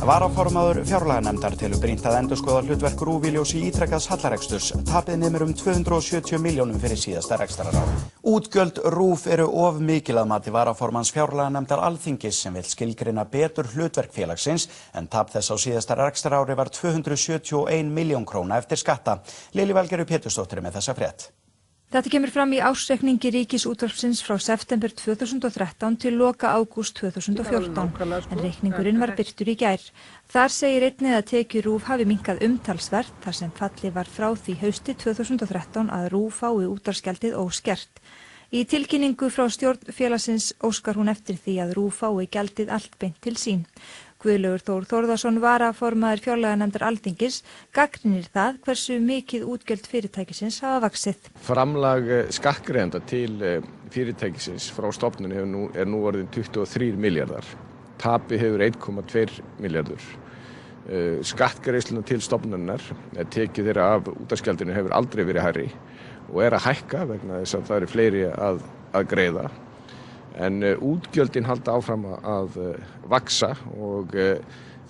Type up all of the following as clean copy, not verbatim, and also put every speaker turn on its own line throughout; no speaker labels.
Varaformaður fjárlaganefndar telur brýnt að endurskoða hlutverk RÚV í ljósi ítrekkaðs hallareksturs. Tapið nemur 270 milljónum fyrir síðasta rekstrarár. Útgjöld RÚV eru of mikil að mati varaformanns fjárlaganefndar Alþingis sem vill skilgreina betur hlutverk félagsins en tap þess á síðasta rekstrarári var 271 milljón króna eftir skatta. Lilja Valgerður Pétursdóttir með þessa frétt.
Þetta kemur fram í ársreikningi Ríkisútvarpsins frá september 2013 til loka ágúst 2014, en reikningurinn var birtur í gær. Þar segir einnig að tekjur RÚV hafi minnkað umtalsvert þar sem fallið var frá því hausti 2013 að RÚV fái útvarpsgjaldið óskert. Í tilkynningu frá stjórn félagsins óskar hún eftir því að RÚV fái gjaldið allt beint til sín. Guðlaugur Þór Þórðarson varaformaður fjárlaganefndar Alþingis gagnrýnir það hversu mikið útgjöld fyrirtækisins hafa vaxið.
Framlag skattgreiðenda til fyrirtækisins frá stofnun er nú orðin 23 milljarðar. Tapi hefur 1,2 milljarður. Skattgreiðsluna til stofnunar, tekið þeirra af útvarpsgjaldinu hefur aldrei verið hærri og er að hækka vegna þess að það eru fleiri að greiða. En útgjöldin halda áfram að vaksa og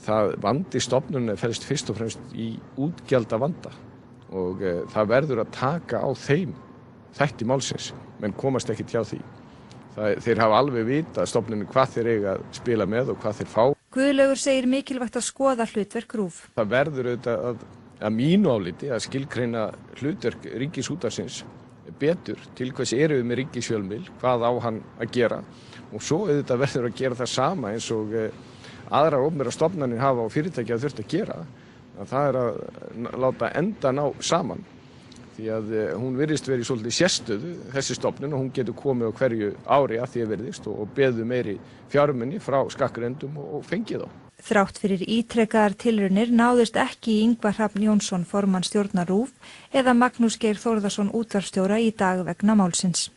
það vandi stofnunar felst fyrst og fremst í útgjaldavanda og það verður að taka á þeim þætti málsins, menn komast ekki hjá því. Þeir hafa alveg vitað stofnunin hvað þeir eiga að spila með og hvað þeir fá.
Guðlaugur segir mikilvægt að skoða hlutverk RÚV.
Það verður auðvitað að mínu áliti að skilgreina hlutverk Ríkisútvarpsins betur til hvers eru við með ríkisfjölmiðil, hvað á hann að gera og svo auðvitað verður að gera það sama eins og aðrar opinberar stofnanir hafa á fyrirtæki að þurft að gera. Það er að láta enda ná saman því að hún virðist verið svolítið sérstöðu þessi stofnun og hún getur komið á hverju ári að því að virðist og beðið meiri fjármuni frá skattgreiðendum og fengið þá.
Þrátt fyrir ítrekkaðar tilraunir náðist ekki Ingvar Hrafn Jónsson formann stjórnar RÚV eða Magnús Geir Þórðarson útvarpsstjóra í dag vegna málsins.